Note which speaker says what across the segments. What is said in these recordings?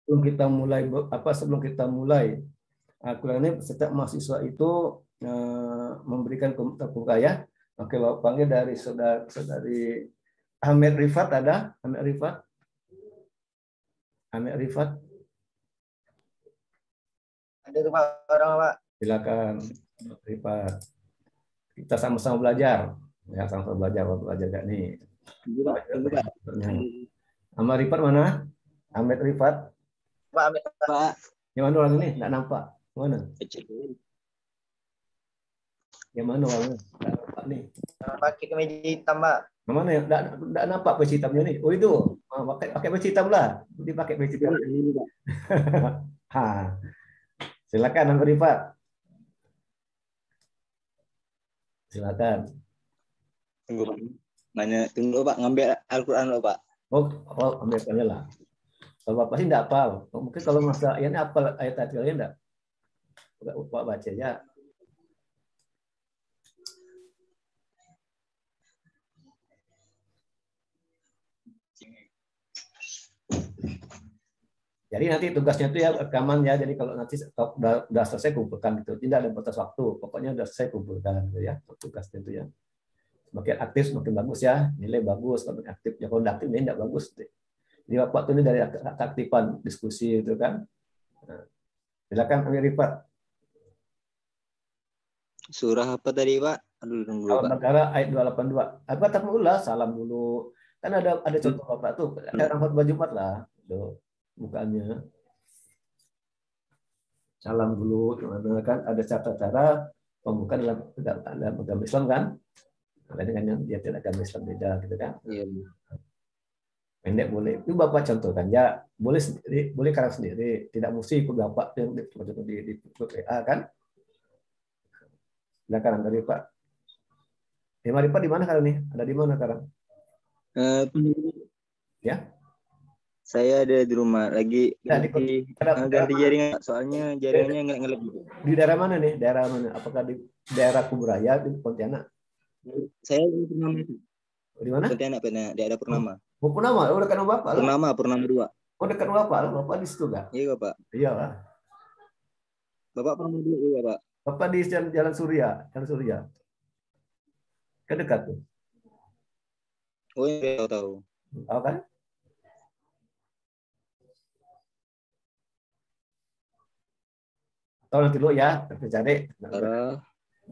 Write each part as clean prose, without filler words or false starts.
Speaker 1: sebelum kita mulai kuliah ini, setiap mahasiswa itu memberikan terbuka ya. Oke, Bapak panggil dari saudari Ahmed Rifat, ada Ahmed Rifat. Ahmed Rifat.
Speaker 2: Ada tuh Pak, orang Pak.
Speaker 1: Silakan Rifat. Kita sama-sama belajar. Ya, sama-sama belajar gak nih.
Speaker 2: Tunggu Pak.
Speaker 1: Ahmad Rifat mana? Ahmed Rifat.
Speaker 2: Pak Ahmed Pak.
Speaker 1: Yang mana orang ini? Nggak nampak. Mana? Yang mana orangnya? Nggak nampak nih.
Speaker 2: Pakai kemeja hitam Pak.
Speaker 1: Mana ya? Nggak nampak baju hitamnya nih. Oh itu. Pakai baju hitam lah. Dipakai baju hitam. Silakan Ahmad Rifat. Silakan.
Speaker 3: Tunggu Pak. Tunggu Pak, ngambil Al-Qur'an loh Pak.
Speaker 1: Oh, ambil aja lah. Kalau Bapak sih enggak hafal. Mungkin kalau masalah ayatnya hafal ayat kalian enggak? Bapak baca ya. Jadi nanti tugasnya itu ya rekaman ya. Jadi kalau nanti udah selesai kumpulkan gitu. Tidak ada batas waktu. Pokoknya udah selesai kumpulkan gitu ya. Tugasnya itu ya. Semakin aktif semakin bagus ya. Nilai bagus kalau aktif. Ya kalau aktif ini enggak bagus. Jadi Bapak itu ini dari keaktifan diskusi itu kan. Nah, silakan Amir Rifat.
Speaker 3: Surah apa tadi Pak? Aduh, tunggu Pak.
Speaker 1: Al-Baqarah ayat 282. Apa tak ulah salam dulu. Kan ada contoh Bapak tuh. Ada orang khutbah Jumat lah. Tuh, bukannya. Salam dulu gimana kan ada cara pembukaan dalam agama Islam kan. Lain dengan yang dia tidak agama Islam beda gitu kan.
Speaker 3: Iya.
Speaker 1: Pendek boleh. Itu Bapak contohkan ya. Boleh sendiri, boleh karang sendiri. Tidak mesti ikut Bapak yang di WA kan. Silakan dari Pak. Pak di mana sekarang nih? Ada di mana sekarang? Ya.
Speaker 3: Saya ada di rumah lagi ganti jaringan soalnya jaringannya nggak ngelek gitu.
Speaker 1: Di daerah mana nih? Daerah mana? Apakah di daerah Kuburaya di Pontianak?
Speaker 3: Saya di Purnama itu.
Speaker 1: Di mana?
Speaker 3: Pontianak, daerah Purnama.
Speaker 1: Oh, Purnama. Oh, dekat rumah Bapak.
Speaker 3: Purnama 2.
Speaker 1: Oh, dekat rumah Bapak. Bapak di situ kan?
Speaker 3: Iya, Pak.
Speaker 1: Iya lah.
Speaker 3: Bapak Purnama 2 iya, Pak.
Speaker 1: Bapak di Jalan Surya, Kan dekat tuh.
Speaker 3: Oh, iya, tahu.
Speaker 1: Tahu kan? Tahu nanti dulu ya, kita cari.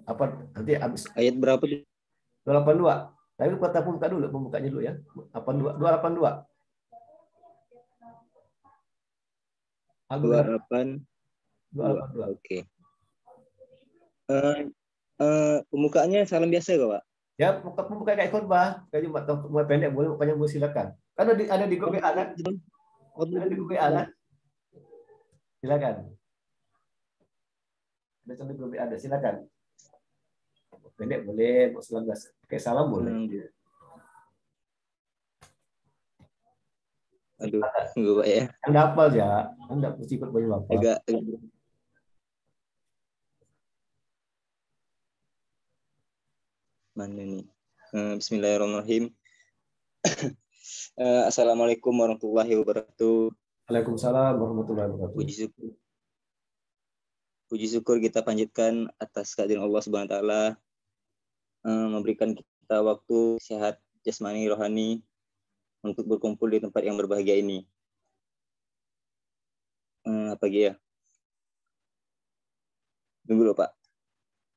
Speaker 1: Apa nanti habis
Speaker 3: ayat berapa tuh?
Speaker 1: 282. Tapi kita buka dulu, pembukanya dulu ya. 282.
Speaker 3: 282. Oke. Pembukaannya salam biasa ya, Pak?
Speaker 1: Ya, pembuka kayak khotbah, kayak Jumat mulai pendek boleh, pokoknya boleh silakan. Kan ada di grup WA kan? Ada di grup WA kan? Silakan. Ada di grup WA ada, silakan. Pendek boleh, mau 19 kayak salam boleh.
Speaker 3: Aduh, enggak Pak ya.
Speaker 1: Anda hafal ya, Anda mesti ikut baju Bapak.
Speaker 3: Agak. Mana nih? Bismillahirrahmanirrahim. Assalamualaikum warahmatullahi wabarakatuh.
Speaker 1: Waalaikumsalam warahmatullahi wabarakatuh.
Speaker 3: Puji syukur kita panjatkan atas kehadiran Allah Subhanahu wa taala, memberikan kita waktu sehat jasmani rohani untuk berkumpul di tempat yang berbahagia ini. Apa ya? Tunggu dulu Pak.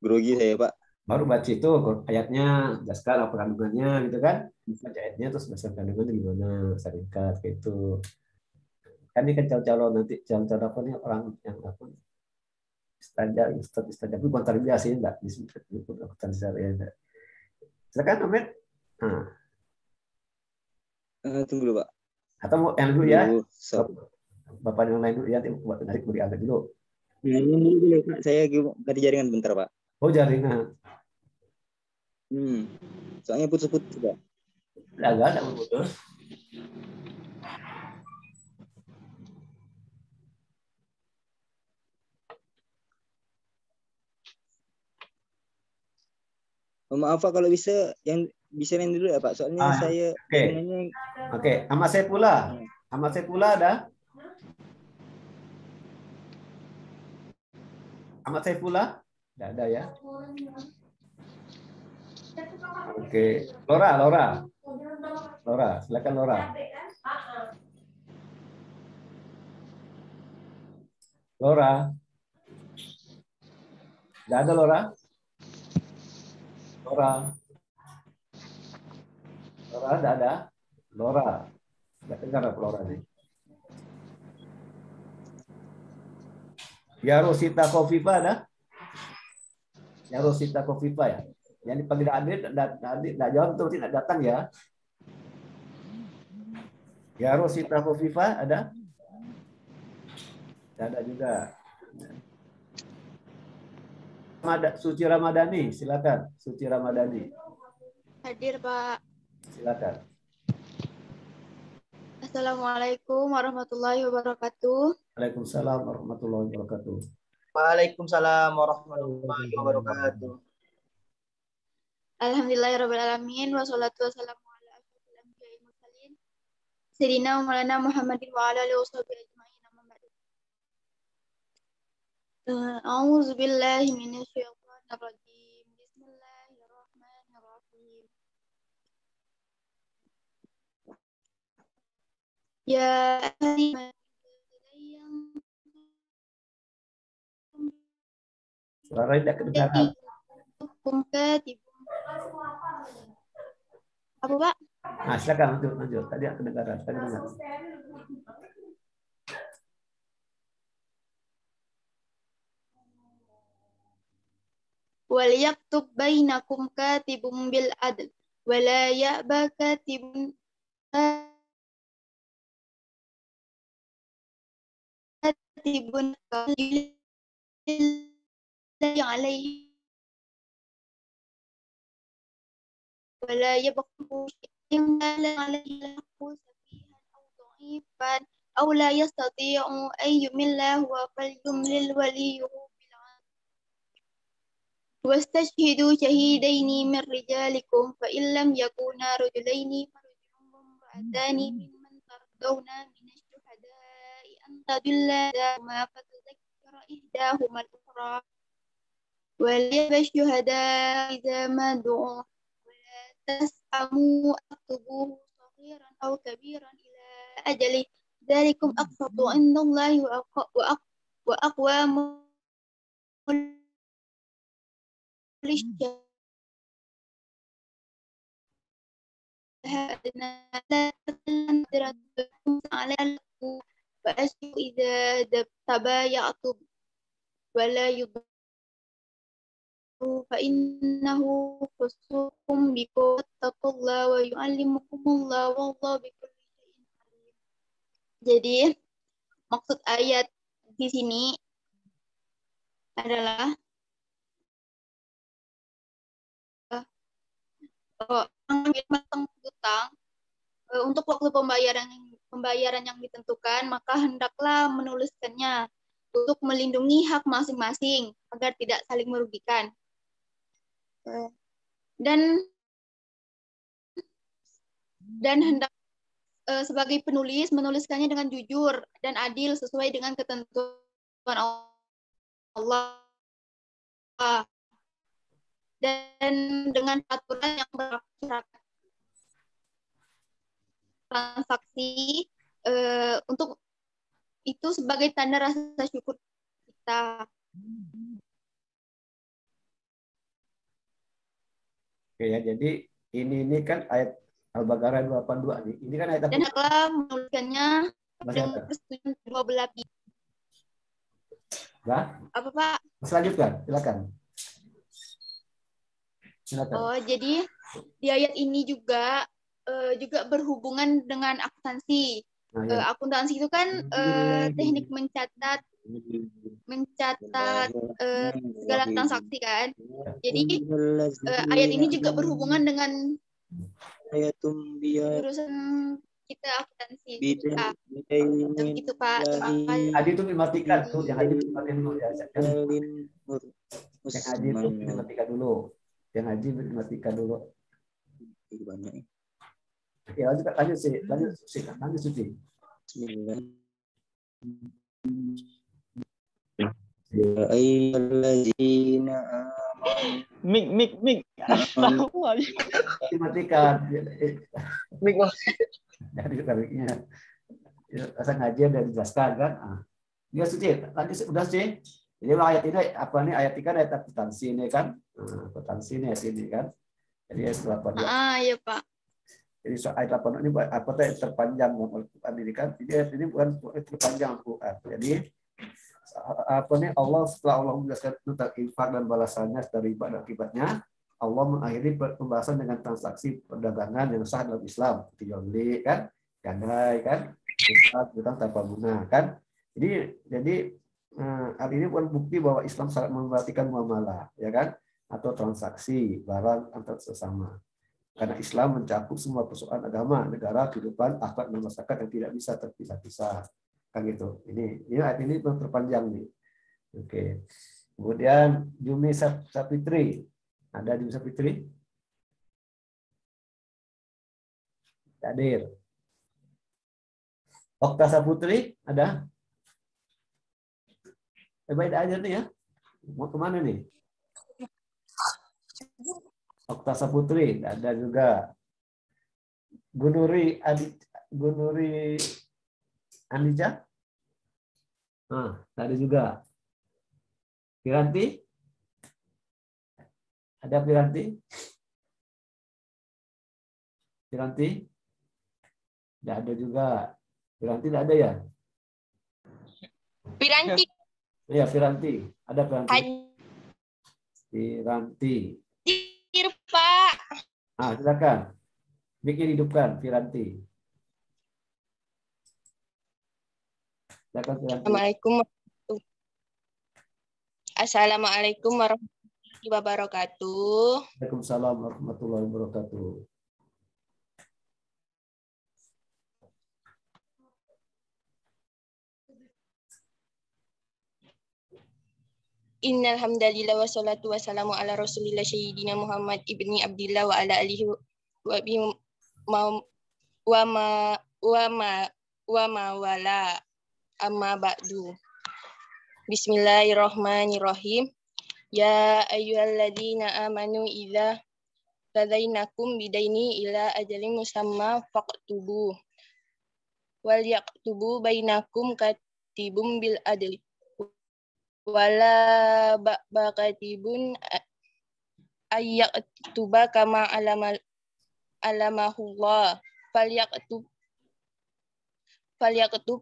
Speaker 3: Grogi saya Pak.
Speaker 1: Baru baca itu ayatnya, jelaskan apa kandungannya gitu kan. Baca ayatnya terus jelaskan kandungannya gimana, singkat kayak itu. Kan ini kan calon-calon nanti calon-calon apa nih orang yang apa? Ustaz tapi bukan tarbiyah sih enggak disebut akutan syariah enggak. Silakan Ahmed.
Speaker 3: Tunggu dulu Pak.
Speaker 1: Atau mau yang dulu ya? Bapak yang lain dulu ya, buat menarik beri Ahmed dulu.
Speaker 3: Dulu Pak. Saya ganti jaringan bentar Pak.
Speaker 1: Oh jaringan.
Speaker 3: Soalnya putus-putus Pak.
Speaker 1: Agak putus.
Speaker 3: Maaf Pak kalau bisa yang bisa yang dulu ya Pak. Soalnya saya
Speaker 1: Oke. Sama saya pula ada. Ahmad Saifullah? Tidak ada ya. Oke, Lora, silakan Lora. Lora, tidak ada Lora? Lora, tidak ada. Lora, tidak dengar apa Lora nih. Ya Rosita Kofifa ada? Ya Rosita Kofifa ya. Yang dipanggil Adit, tidak jawab tuh, tidak datang ya. Ya Rosita Kofifa ada? Tidak ada juga. Suci Ramadhani, silakan. Suci Ramadhani,
Speaker 4: Hadir, Pak.
Speaker 1: silakan.
Speaker 4: Assalamualaikum warahmatullahi wabarakatuh.
Speaker 1: Waalaikumsalam warahmatullahi wabarakatuh.
Speaker 2: Waalaikumsalam warahmatullahi wabarakatuh.
Speaker 4: Alhamdulillahirrahmanirrahim. Wassalatu wassalamu ala asyrofil anbiya'i wal mursalin. Sayyidina wa maulana Muhammadin wa ala alihi washabihi ajma'in. Amma ba'du. A'udzu billahi minasyaitonir rajim. Bismillahirrahmanirrahim. Ya ayyuhalladzina
Speaker 1: Suara tidak kedengaran.
Speaker 4: Apa, Pak?
Speaker 1: Nah, silakan lanjut. Tadi kedengaran.
Speaker 4: Wal yaktub bainakum katibun bil adl wa la ya'ba katibun alaihi wa la yabqu shay'an alaihi lahu safihan aw dha'ifan aw la yastati'u an yumilla wa falyumlil waliyuhu bil 'adl wastashhidu shahidaini min rijalikum fa in lam yakuna rajulaini farajulun wa imra'atani mimman tardawna min ash-shuhada'i an tadulla ma fatadhakkara ihdahuma al-ukhra وليأبى الشهداء إذا ما دعوا ولا تسأموا أكتبوه صغيرا أو كبيرا إلى أجله ذلكم أقسط عند الله وأقوام لا تتلم على فأشهدوا إذا تبايعتم ولا يضر فإنه فسوق بكم واتقوا الله ويعلمكم الله والله بكل شيء عليم. Jadi maksud ayat di sini adalah mengambil hutang untuk waktu pembayaran yang ditentukan, maka hendaklah menuliskannya untuk melindungi hak masing-masing agar tidak saling merugikan. Dan hendak sebagai penulis menuliskannya dengan jujur dan adil sesuai dengan ketentuan Allah dan dengan aturan yang berlaku transaksi untuk itu sebagai tanda rasa syukur kita.
Speaker 1: Oke ya, jadi ini kan ayat Al-Baqarah 282 nih. Ini kan ayat apa?
Speaker 4: Dan hendaklah menuliskannya dengan persetujuan kedua belah pihak. Apa, Pak?
Speaker 1: Selanjutkan, silakan.
Speaker 4: Oh, jadi di ayat ini juga berhubungan dengan akuntansi.
Speaker 1: Nah, ya.
Speaker 4: Akuntansi itu kan teknik mencatat segala transaksi kan. Jadi ayat ini juga berhubungan dengan jurusan kita akuntansi. Gitu, Pak.
Speaker 1: Adi itu dimatikan tuh, yang Adi dimatikan dulu ya. Yang Adi itu dimatikan dulu. Yang Adi dimatikan dulu.
Speaker 3: Banyak.
Speaker 1: Oke, lanjut Suci.
Speaker 3: Ya ayyuhallazina
Speaker 2: Mik. Astagfirullahaladzim.
Speaker 1: Dimatikan.
Speaker 2: Mik.
Speaker 1: Jadi tariknya. Asal ngaji udah dijelaskan kan. Dia suci. Tadi sudah sih. Jadi ayat ini apa nih? Ayat ini kan ayat akuntansi ini kan. Akuntansi ini ayat ini kan. Jadi ayat 82.
Speaker 4: Iya Pak.
Speaker 1: Jadi ayat 8 ini apa tuh yang terpanjang dalam Al-Quran ini kan. Jadi ayat ini bukan terpanjang Al-Quran. Jadi apa nih Allah setelah Allah menjelaskan tentang infak dan balasannya dari riba dan akibatnya, Allah mengakhiri pembahasan dengan transaksi perdagangan yang sah dalam Islam, seperti jual beli kan, gadai kan, utang tanpa guna kan. Jadi hal ini bukan bukti bahwa Islam sangat memperhatikan muamalah, ya kan, atau transaksi barang antar sesama. Karena Islam mencakup semua persoalan agama, negara, kehidupan, akhlak dan masyarakat yang tidak bisa terpisah-pisah. Kan gitu. Ini ayat ini terpanjang nih. Oke. Kemudian Jumi Sapitri. Ada Jumi Sapitri? Hadir. Okta Saputri ada? Baik aja nih ya. Mau kemana nih? Okta Saputri ada juga. Gunuri Anija? Tadi juga. Piranti? Ada Piranti? Piranti? Tidak ada juga. Piranti tidak ada ya?
Speaker 5: Piranti.
Speaker 1: Iya, Piranti. Ada Piranti. Piranti.
Speaker 5: Hadir, Pak.
Speaker 1: Silakan. Bikin hidupkan Piranti. Silakan Piranti.
Speaker 5: Assalamualaikum warahmatullahi wabarakatuh.
Speaker 1: Waalaikumsalam warahmatullahi wabarakatuh.
Speaker 5: Innal hamdalillah wassalatu wassalamu ala Rasulillah sayyidina Muhammad ibni Abdillah wa ala alihi wa ma wala amma ba'du. Bismillahirrahmanirrahim. Ya ayyuhalladzina amanu idza tadainakum bidaini ila ajalin musamma faqtubu wal yaktubu bainakum katibum bil adli wala baqatibun ayyaktuba kama alamahullah falyaktub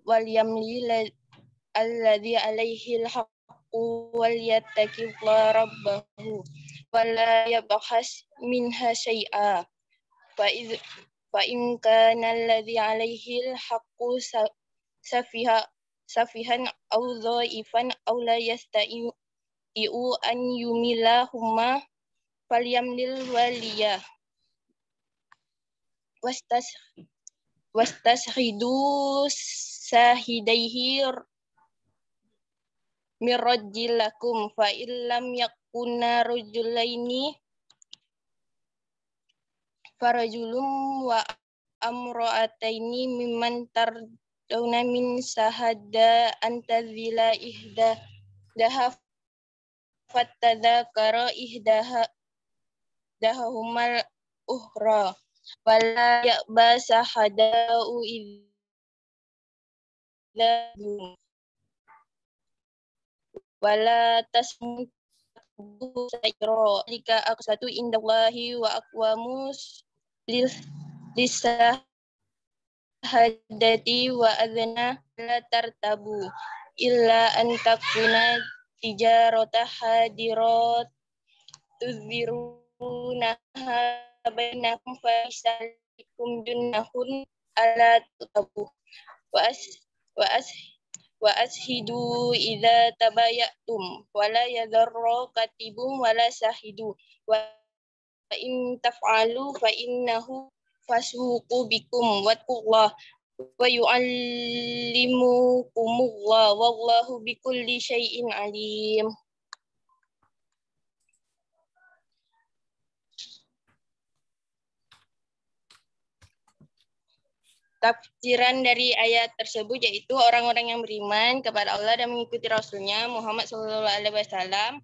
Speaker 5: wal yamli alladhi alaihi alhaqqu wal yattaqillaha rabbahu wala yabkhas minha syai'a fa in kana alladhi alaihi alhaqqu safihan aw dhaifan aw la yastai'u an yumilahuma falyamlil waliyah wastashidu sahidaihi mirajjilakum fa illam yakuna rajulaini farajulum wa amra'ataini mimman tardawna min sahada antazila ihdaha fattadhakara ihdahumal ukhra wala ya'ba sahada'u idza wala tasmu sayra lika aqsatu indallahi wa aqwamus lisahadati wa adna la tartabu illa an takuna tijarata hadirat tuziruna bainakum fa isalikum junnahun ala tutabu wa ashidu idza tabayatum wala yadarra katibum wala sahidu wa in taf'alu fa innahu fasuqu bikum wattaqullah wa yu'allimukumullah wallahu bikulli syai'in alim. Tafsiran dari ayat tersebut yaitu orang-orang yang beriman kepada Allah dan mengikuti Rasulnya Muhammad SAW.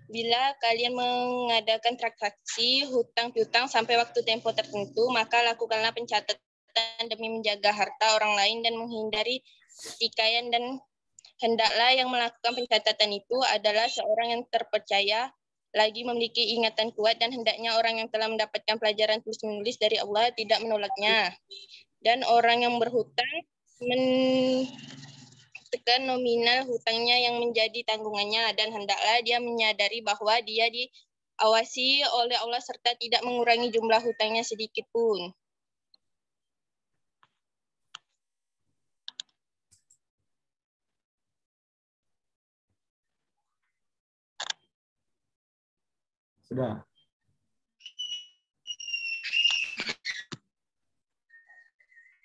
Speaker 5: Bila kalian mengadakan transaksi hutang piutang sampai waktu tempo tertentu, maka lakukanlah pencatatan demi menjaga harta orang lain dan menghindari pertikaian, dan hendaklah yang melakukan pencatatan itu adalah seorang yang terpercaya, lagi memiliki ingatan kuat, dan hendaknya orang yang telah mendapatkan pelajaran tulis-menulis dari Allah tidak menolaknya. Dan orang yang berhutang tekan nominal hutangnya yang menjadi tanggungannya, dan hendaklah dia menyadari bahwa dia diawasi oleh Allah serta tidak mengurangi jumlah hutangnya sedikit pun.
Speaker 1: Sudah.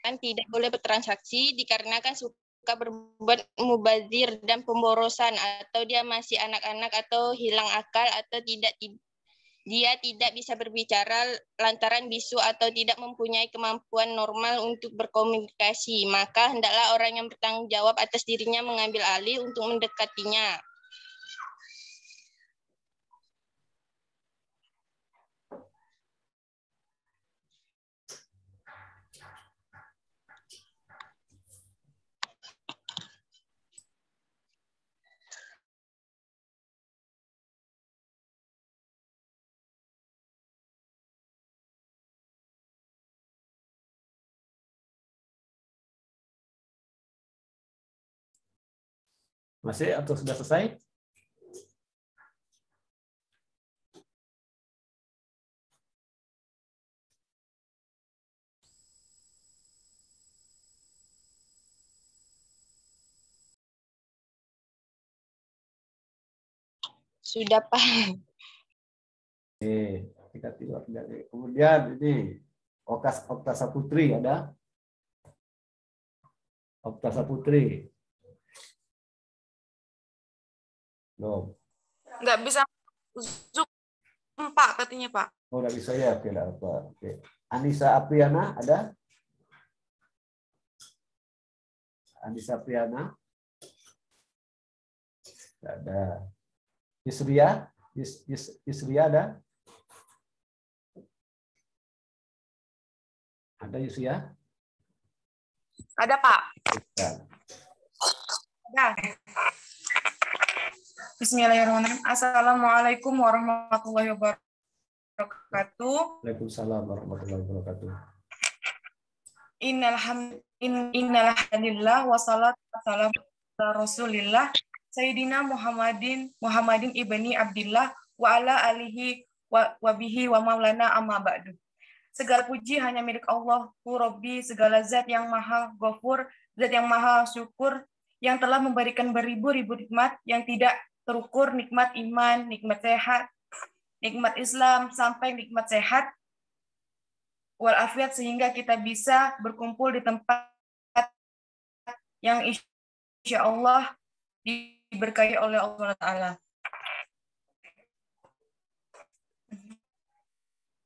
Speaker 5: Kan tidak boleh bertransaksi dikarenakan suka berbuat mubazir dan pemborosan, atau dia masih anak-anak atau hilang akal, atau dia tidak bisa berbicara lantaran bisu atau tidak mempunyai kemampuan normal untuk berkomunikasi. Maka hendaklah orang yang bertanggung jawab atas dirinya mengambil alih untuk mendekatinya.
Speaker 1: Masih atau sudah selesai?
Speaker 5: Sudah, Pak.
Speaker 1: Oke, kita tidur. Kemudian ini Okta Saputri ada? Okta Saputri. Belum.
Speaker 6: Nggak bisa Zoom, Pak, katanya, Pak.
Speaker 1: Oh, nggak bisa ya? Oke, apa? Oke. Anissa Apriana ada? Anissa Apriana? Nggak ada. Yusria? Yusria ada? Ada Yusria?
Speaker 6: Ada, Pak.
Speaker 1: Ya.
Speaker 6: Ada. Bismillahirrahmanirrahim. Assalamualaikum warahmatullahi wabarakatuh.
Speaker 1: Waalaikumsalam warahmatullahi wabarakatuh.
Speaker 6: Innal hamdalillah wassalatu wassalamu ala Rasulillah Sayyidina Muhammadin ibni Abdillah wa ala alihi wa bihi wa maulana amma ba'du. Segala puji hanya milik Allah, Rabbi, segala zat yang maha ghafur, zat yang maha syukur, yang telah memberikan beribu-ribu nikmat yang tidak terukur, nikmat iman, nikmat sehat, nikmat Islam, sampai nikmat sehat walafiat, sehingga kita bisa berkumpul di tempat yang insya Allah diberkahi oleh Allah Ta'ala.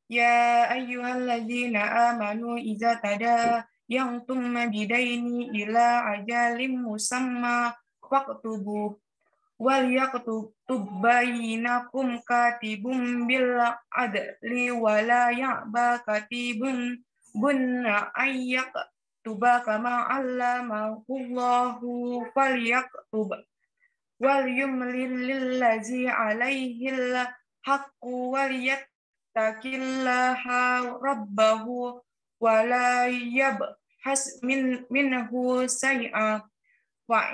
Speaker 6: Ya ayyuhalladzina amanu idza tadayantum bidaini ila ajalin musamma faqtubu wal yaktub bainakum katibun bil adli wala ya'ba katibun bunna ayyak tuba kama allamahullahu falyaktub wal yumlil lillazi alaihil haqqu wal yattaqillaha rabbahu wala yabhas minhu say'a fa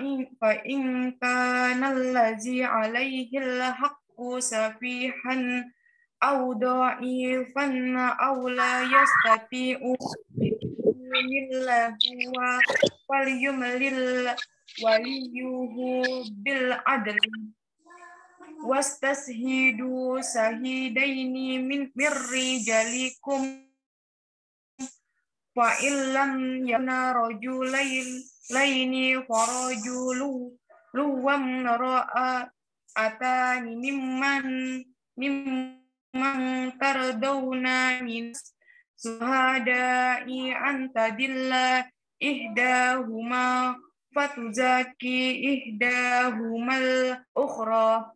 Speaker 6: in kana allazi alaihi alhaqqu safihan aw da'ifan aw la yastati'u lillahi wa falyumlil waliyuhu bil adli wastashidu sahidaini min rijalikum fa illam yana rajulaini farajulu luwam ra'a atani mimman tardawna min syuhada'i antadilla ihdahuma fatuzaki ihdahumal ukhra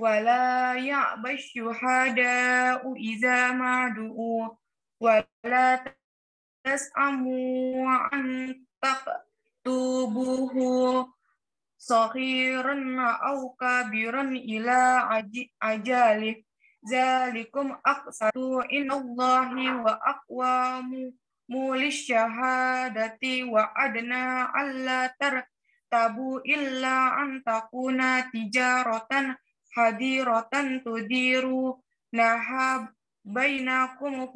Speaker 6: wala ya'bash syuhada'u iza ma'du'u wala tas'amu an taktubuhu saghiran aw kabiran ila ajalih zalikum aqsatu inallahi wa aqwamu mulish syahadati wa adna alla tartabu illa an takuna tijaratan hadiratan tudiru nahab bainakum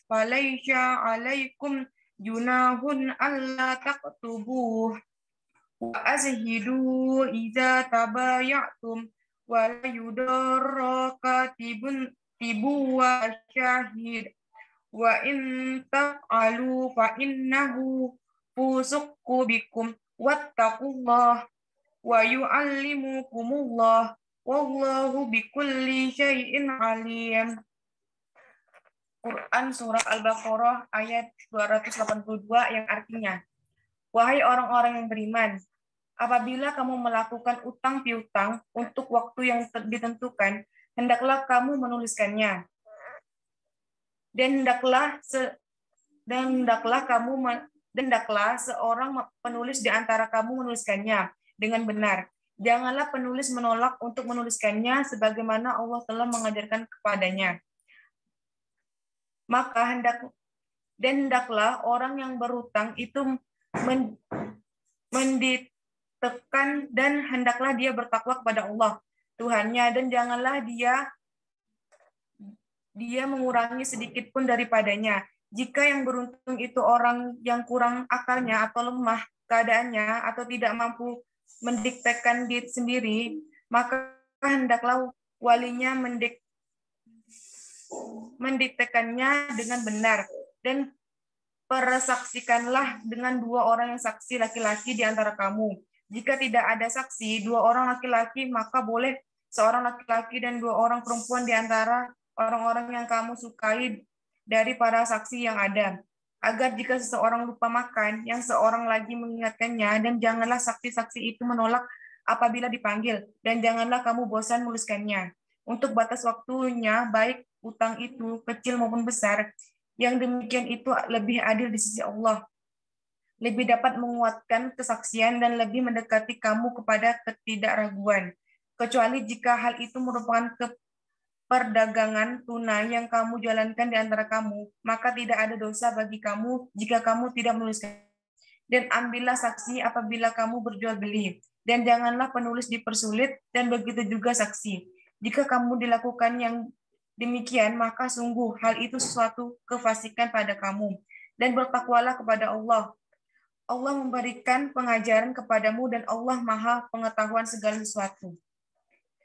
Speaker 6: falaisha alaikum junahun alla taktubuh wa azhidu idza tabayatum wa la yudarra katibun wa syahid wa in taf'alu fa innahu fusuqu bikum wattaqullah wa yu'allimukumullah wallahu bikulli syai'in alim. Quran Surah Al-Baqarah ayat 282 yang artinya, wahai orang-orang yang beriman, apabila kamu melakukan utang piutang untuk waktu yang ditentukan, hendaklah kamu menuliskannya. Dan hendaklah seorang penulis di antara kamu menuliskannya dengan benar. Janganlah penulis menolak untuk menuliskannya sebagaimana Allah telah mengajarkan kepadanya. Maka hendaklah orang yang berutang itu menditekan dan hendaklah dia bertakwa kepada Allah Tuhannya, dan janganlah dia mengurangi sedikit pun daripadanya. Jika yang beruntung itu orang yang kurang akalnya atau lemah keadaannya atau tidak mampu mendiktekan diri sendiri, maka hendaklah walinya mendiktekannya dengan benar, dan persaksikanlah dengan 2 orang yang saksi laki-laki di antara kamu. Jika tidak ada saksi 2 orang laki-laki, maka boleh seorang laki-laki dan 2 orang perempuan di antara orang-orang yang kamu sukai dari para saksi yang ada. Agar jika seseorang lupa makan, yang seorang lagi mengingatkannya, dan janganlah saksi-saksi itu menolak apabila dipanggil, dan janganlah kamu bosan menuliskannya. Untuk batas waktunya, baik utang itu kecil maupun besar, yang demikian itu lebih adil di sisi Allah, lebih dapat menguatkan kesaksian dan lebih mendekati kamu kepada ketidakraguan. Kecuali jika hal itu merupakan perdagangan tunai yang kamu jalankan di antara kamu, maka tidak ada dosa bagi kamu jika kamu tidak menuliskan. Dan ambillah saksi apabila kamu berjual beli, dan janganlah penulis dipersulit, dan begitu juga saksi. Jika kamu dilakukan yang demikian, maka sungguh hal itu suatu kefasikan pada kamu. Dan bertakwalah kepada Allah. Allah memberikan pengajaran kepadamu dan Allah Maha Pengetahuan segala sesuatu.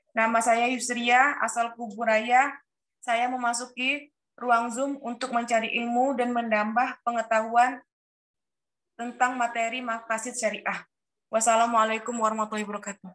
Speaker 6: Nama saya Yusria, asal Kuburaya. Saya memasuki ruang Zoom untuk mencari ilmu dan menambah pengetahuan tentang materi maqasid syariah. Wassalamualaikum warahmatullahi wabarakatuh.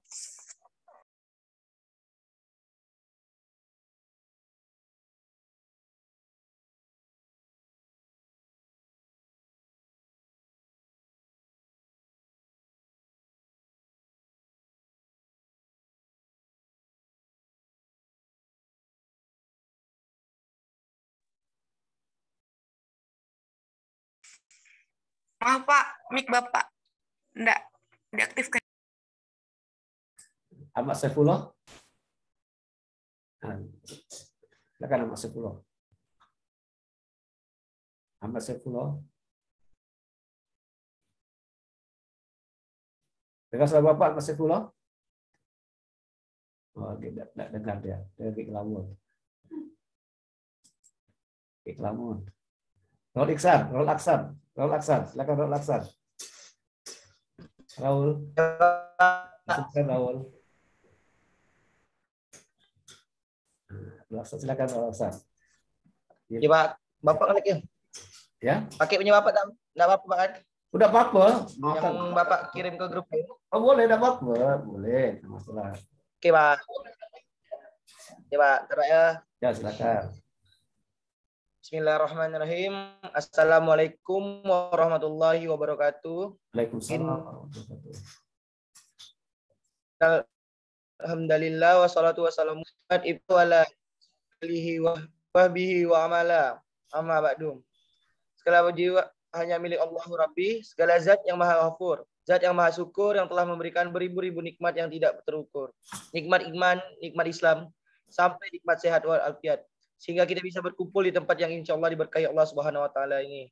Speaker 6: Maaf Pak, mic Bapak enggak diaktifkan.
Speaker 1: Ahmad Saifullah. Silakan Ahmad Saifullah. Ahmad Saifullah. Dengar suara Bapak Ahmad Saifullah? Oh, tidak dengar dia. Dia lagi ngelamun. Ngelamun. Raul Iksan, Raul Aksan, silakan Raul Aksan. Raul. Silakan Raul Aksan.
Speaker 7: Ya Pak, Bapak klik ya.
Speaker 1: Ya.
Speaker 7: Pakai punya Bapak enggak apa-apa kan?
Speaker 1: Udah apa?
Speaker 7: Yang Bapak kirim ke grup.
Speaker 1: Oh, boleh, enggak apa-apa. Boleh, enggak masalah.
Speaker 7: Oke, Pak. Ya, Pak, terus ya.
Speaker 1: Ya, silakan.
Speaker 7: Bismillahirrahmanirrahim. Assalamualaikum warahmatullahi wabarakatuh.
Speaker 1: Waalaikumsalam.
Speaker 7: Alhamdulillah wassalatu wassalamu ala alihi wa sahbihi wa amala. Amma ba'du. Segala puji hanya milik Allah Rabbi, segala zat yang maha ghafur, zat yang maha syukur yang telah memberikan beribu-ribu nikmat yang tidak terukur. Nikmat iman, nikmat Islam, sampai nikmat sehat wal afiat. Sehingga kita bisa berkumpul di tempat yang insya Allah diberkahi Allah Subhanahu wa taala ini.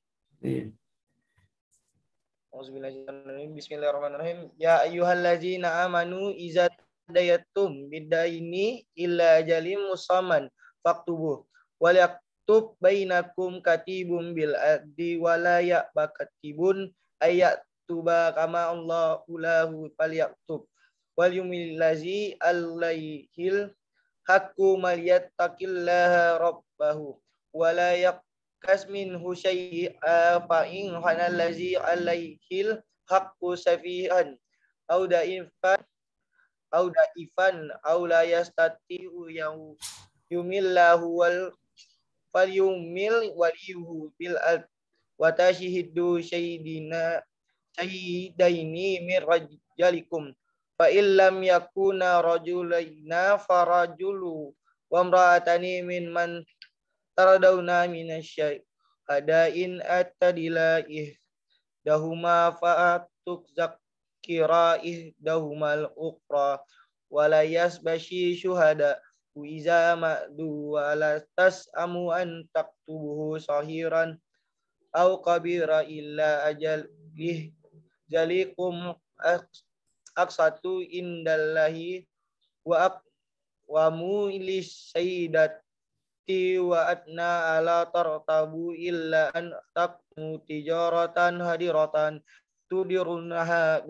Speaker 7: Bismillahirrahmanirrahim. Ya ayyuhallazina amanu iza dayatum bidaini illa jalim musamman faktubuh wal yaktub bainakum katibun bil adli wala ya'bakatibun ayatuba kama Allahu lahu falyaktub wal yumillazi alaihil haqqu malyattaqillaha rabbahu wala yakas minhu syai'a fa in hanallazi alaihil haqqu safihan au da'ifan au la yastati'u yumillahu wal falyumil waliyuhu bil ad wa tashihidu syahidaini min rajalikum fa illam yakuna rajulaina farajulu wa imra'atani min man taradawna minasy hadain atadila ihdahuma fa'atuk zakira ihdahumal ukhra wa la yasbashi syuhada iza ma'du wa la tas'amu an taktubuhu sahiran aw kabira illa ajal jalikum aksatu indallahi wa mu'ilis sayyidati wa adna ala tartabu illa an takmu tijaratan hadiratan tudirunaha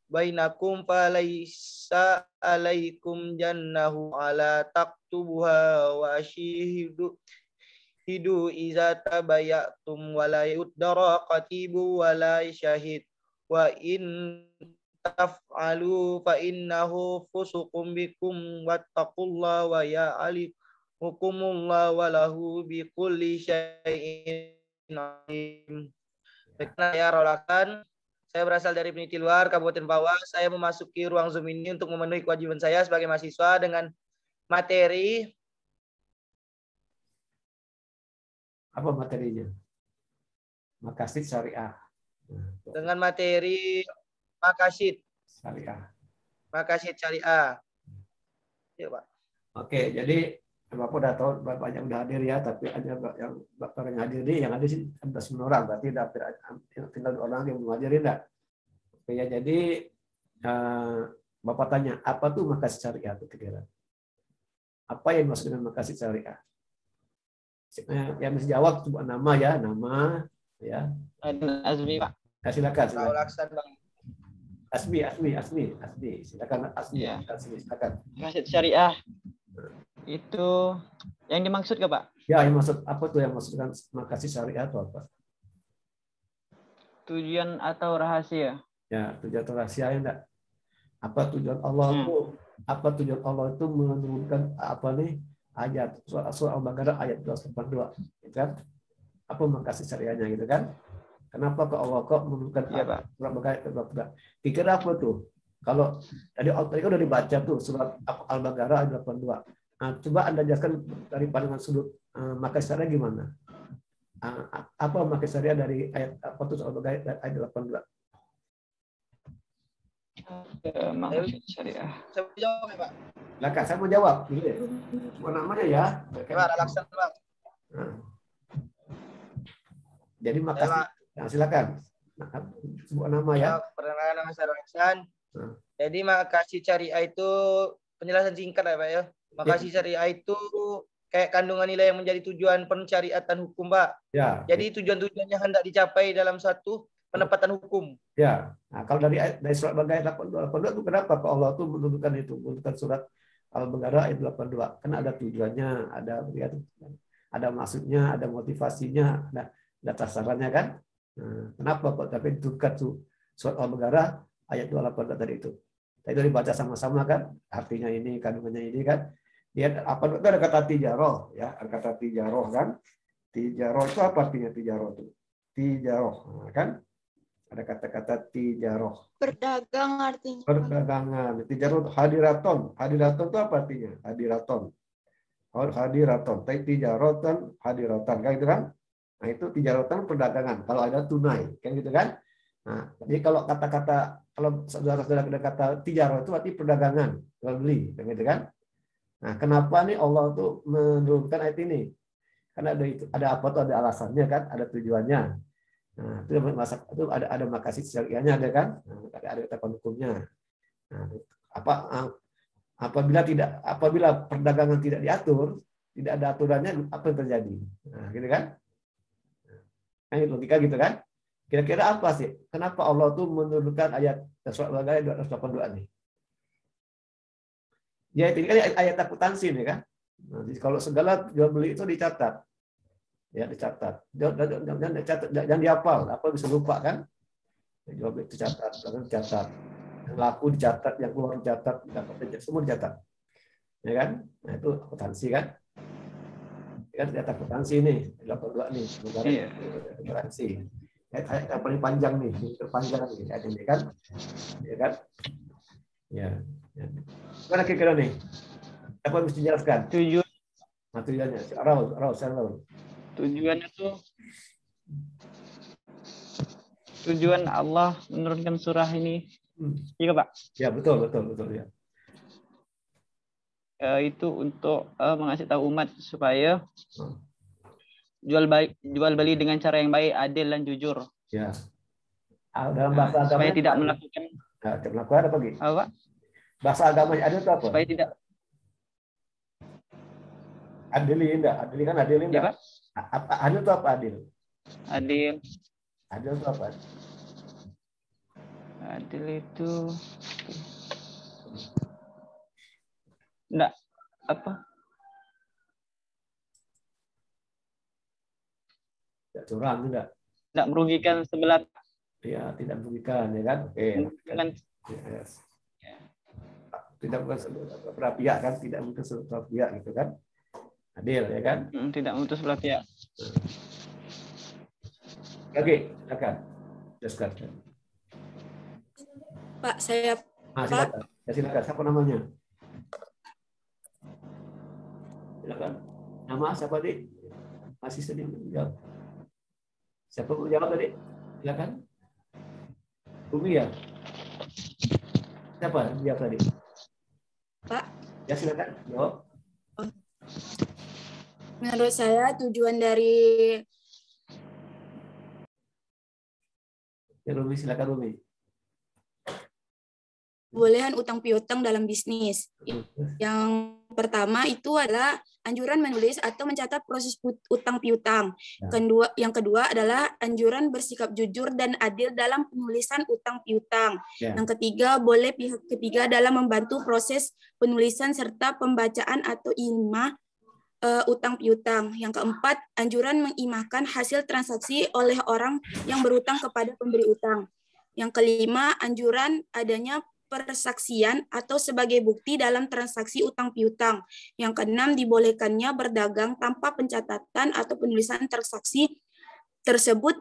Speaker 7: bainakum falaysa alaikum jannahu ala taktubuha wa ashihidu iza tabayatum wa la yuddara qatibu wa la syahid wa in taf'alu fa innahu fusuqum bikum wattaqullaha wa ya'alimukumullah wa lahu bikulli syai'in alim. Ya Rolakan, saya berasal dari peneliti luar Kabupaten Bawah. Saya memasuki ruang Zoom ini untuk memenuhi kewajiban saya sebagai mahasiswa dengan materi.
Speaker 1: Apa materinya? Maqasid syariah.
Speaker 7: Dengan materi Maqasid
Speaker 1: Syariah.
Speaker 7: Maqasid syariah. Ya, Pak.
Speaker 1: Oke, jadi Bapak udah tahu banyak udah hadir ya, tapi ada yang Bapak yang hadir ini, yang hadir sih 11 orang, berarti tinggal 2 orang yang belum hadir enggak? Oke ya, jadi Bapak tanya, apa tuh maqasid syariah itu kira-kira? Apa yang dimaksud dengan maqasid syariah? Yang bisa jawab sebuah nama ya, nama ya.
Speaker 2: Azmi, Pak.
Speaker 1: Ya, silakan.
Speaker 7: Bang.
Speaker 1: Asmi, silakan Asmi.
Speaker 2: Ya.
Speaker 1: Asmi, silakan.
Speaker 2: Maqasid syariah itu yang dimaksud ke Pak?
Speaker 1: Ya, yang maksud apa tuh yang maksudkan maqasid syariah itu apa?
Speaker 2: Tujuan atau rahasia?
Speaker 1: Ya, tujuan atau rahasia ya enggak? Apa tujuan Allah itu? Apa tujuan Allah itu menurunkan apa nih? Ayat surah Al-Baqarah ayat 282, gitu kan? Apa maqasid syariahnya gitu kan? Kenapa kok Allah kok menurunkan surah Al-Baqarah ayat 282? Dikira apa tuh? Kalau tadi kan udah dibaca tuh surat Al-Baqarah ayat 82. Nah, coba Anda jelaskan dari pandangan sudut maqasid syariah gimana? Apa maqasid syariah dari ayat apa tuh Al-Baqarah ayat 82?
Speaker 2: Maqasid syariah.
Speaker 7: Saya jawab ya, Pak.
Speaker 1: Silakan, saya mau jawab. Semua namanya ya.
Speaker 7: Pak, Laksan, Pak.
Speaker 1: Jadi maqasid. Nah, silakan. Sebuah nama ya.
Speaker 7: Perkenalkan nama saya Laksan. Jadi maqasid syariah itu penjelasan singkat ya, Pak ya. Maqasid syariah itu kayak kandungan nilai yang menjadi tujuan pensyariatan hukum, Pak.
Speaker 1: Ya.
Speaker 7: Jadi tujuan-tujuannya hendak dicapai dalam satu penempatan hukum.
Speaker 1: Ya. Nah, kalau dari surat Al-Baqarah 82 itu kenapa kok Allah itu menurunkan surat Al-Baqarah ayat 82? Karena ada tujuannya, ada maksudnya, ada motivasinya, ada sasarannya kan? Nah, kenapa kok tapi diturunkan surat Al-Baqarah ayat 82 tadi itu? Tadi dibaca sama-sama kan? Artinya ini, kandungannya ini kan? Dia apa itu ada kata tijaroh ya, ada kata tijaroh kan. Tijaroh itu apa artinya tijaroh itu? Tijaroh kan? Ada kata-kata tijaroh.
Speaker 4: Berdagang artinya.
Speaker 1: Perdagangan. Tijaroh hadiraton. Hadiraton itu apa artinya? Hadiraton. Hadiraton. Tijarotan hadiraton kan itu kan? Nah itu tijarotan perdagangan. Kalau ada tunai kan gitu kan? Nah, jadi kalau kata-kata kalau saudara-saudara ada kata tijaroh itu arti perdagangan, jual beli, gitu kan? Nah, kenapa nih Allah tuh menurunkan ayat ini? Karena ada apa tuh, ada alasannya kan, ada tujuannya. Nah, itu ada makasih syariahnya ada kan? Nah, ada kata hukumnya. Nah, apabila perdagangan tidak diatur, tidak ada aturannya, apa yang terjadi? Nah, gitu kan? Nah, logika gitu kan? Kira-kira apa sih? Kenapa Allah tuh menurunkan ayat surat Al-Baqarah 282 nih? Ya ini kan ayat akuntansi nih kan. Nah, jadi kalau segala jual beli itu dicatat, ya dicatat. Jangan dihafal, apa bisa lupa kan? Jual beli itu dicatat, dicatat. Yang laku dicatat, yang keluar dicatat, semua dicatat, ya kan? Nah itu akuntansi kan? Kan data akuntansi nih, 82 nih, akuntansi. Yang paling panjang nih, terpanjang nih, ayat ini kan, ya kan? Ya. Mana kira-kira nih? Apa yang mesti dijelaskan? Tujuannya.
Speaker 2: Tujuannya tuh tujuan Allah menurunkan surah ini. Iya Pak?
Speaker 1: Ya betul ya.
Speaker 2: Itu untuk mengasih tahu umat supaya jual beli dengan cara yang baik, adil dan jujur.
Speaker 1: Ya. Dalam bahasa agama
Speaker 2: supaya tidak melakukan.
Speaker 1: Melakukan apa lagi?
Speaker 2: Apa?
Speaker 1: Bahasa agamanya adil itu apa?
Speaker 2: Supaya tidak.
Speaker 1: Adil enggak? Adil kan adil enggak? Ya, adil itu apa adil?
Speaker 2: Adil
Speaker 1: itu apa?
Speaker 2: Adil itu enggak apa?
Speaker 1: Tidak curang juga.
Speaker 2: Tidak merugikan sebelah.
Speaker 1: Ya, tidak merugikan ya kan? Oke. Yes. Tidak beberapa pihak kan, tidak memutus beberapa pihak gitu kan? Adil ya kan?
Speaker 2: Tidak memutus beberapa pihak.
Speaker 1: Oke, silakan. Jelaskan.
Speaker 6: Pak, saya
Speaker 1: silakan. Ya, silakan. Siapa namanya? Silakan. Nama siapa tadi? Masih sedih menjawab. Siapa mau jawab tadi? Silakan. Bumi ya? Siapa yang jawab tadi?
Speaker 6: Pak.
Speaker 1: Ya silakan. Jawab.
Speaker 6: Menurut saya tujuan dari
Speaker 1: Ya Rumi, silakan Rumi.
Speaker 6: Kebolehan utang piutang dalam bisnis. Yang pertama itu adalah anjuran menulis atau mencatat proses utang piutang. Yang kedua adalah anjuran bersikap jujur dan adil dalam penulisan utang piutang. Yang ketiga, boleh pihak ketiga dalam membantu proses penulisan serta pembacaan atau imah utang piutang. Yang keempat, anjuran mengimahkan hasil transaksi oleh orang yang berutang kepada pemberi utang. Yang kelima, anjuran adanya persaksian atau sebagai bukti dalam transaksi utang piutang. Yang keenam, dibolehkannya berdagang tanpa pencatatan atau penulisan transaksi tersebut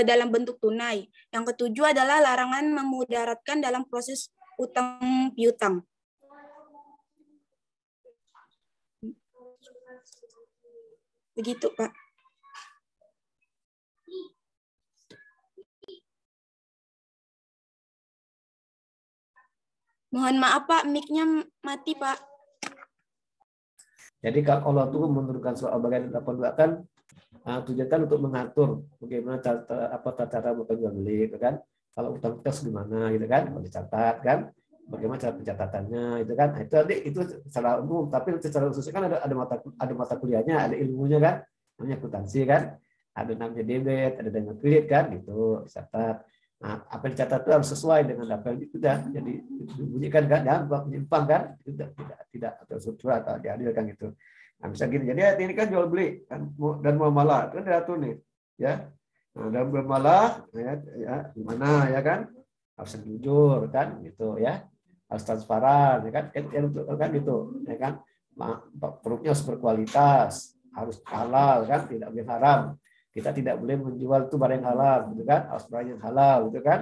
Speaker 6: dalam bentuk tunai. Yang ketujuh adalah larangan memudaratkan dalam proses utang piutang. Begitu, Pak. Mohon maaf, Pak, mic-nya mati, Pak.
Speaker 1: Jadi kalau Allah tuh menurunkan surah Al-Baqarah 82 kan tujuan untuk mengatur bagaimana cara jual beli, gitu kan? Kalau utang piutang gimana, gitu kan? Kalau dicatat kan? Bagaimana cara pencatatannya, itu kan? Itu secara umum, tapi secara khusus kan ada mata kuliahnya, ada ilmunya kan? Namanya akuntansi kan? Ada namanya debit, ada dengan kredit kan? Gitu, dicatat. Nah, apa yang dicatat itu harus sesuai dengan apa yang sudah jadi dibunyikan kan, jangan menyimpang kan, tidak atau surat atau diadilkan gitu. Nah, bisa gini. Jadi ayat ini kan jual beli kan, dan muamalah itu kan diatur nih, ya. Nah, dalam muamalah ya gimana ya kan, harus jujur kan, gitu ya, harus transparan ya kan gitu ya kan. Produknya harus berkualitas, harus halal kan, tidak boleh haram. Kita tidak boleh menjual itu barang halal, gitu kan? Harus barang yang halal, gitu kan?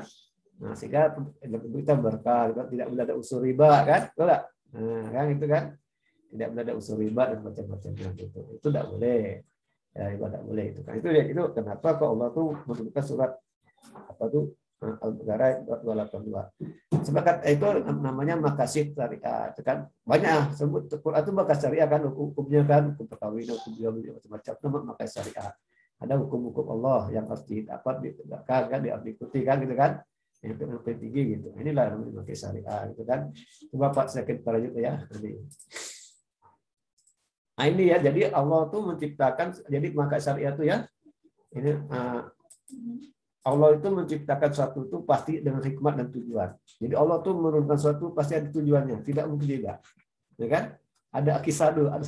Speaker 1: Nah, sehingga kita berkah, tidak boleh ada unsur riba kan? Betul enggak? Nah, kan itu kan? Tidak boleh ada unsur riba dan macam-macamnya gitu. Itu tidak boleh. Ya, itu tidak boleh itu kan. Itu kenapa kok Allah tuh menurunkan surat apa tuh Al-Baqarah 282. Sebab itu namanya makasid syariah, itu kan banyak sebut Quran itu makasid syariah kan, hukumnya kan hukum perkawinan, hukum jual beli macam-macam, nama makasid syariah. Ada hukum-hukum Allah yang harus didapat, ditegakkan kan, diikuti kan gitu kan. Yang lebih tinggi gitu. Inilah namanya makasid syariah gitu kan. Coba Pak sedikit lanjut ya. Nah, ini ya, jadi Allah tuh menciptakan, jadi makasid syariah itu ya. Ini Allah itu menciptakan suatu itu pasti dengan hikmat dan tujuan. Jadi Allah tuh menurunkan suatu pasti ada tujuannya, tidak mungkin tidak. Ya kan? Ada kisah dulu, ada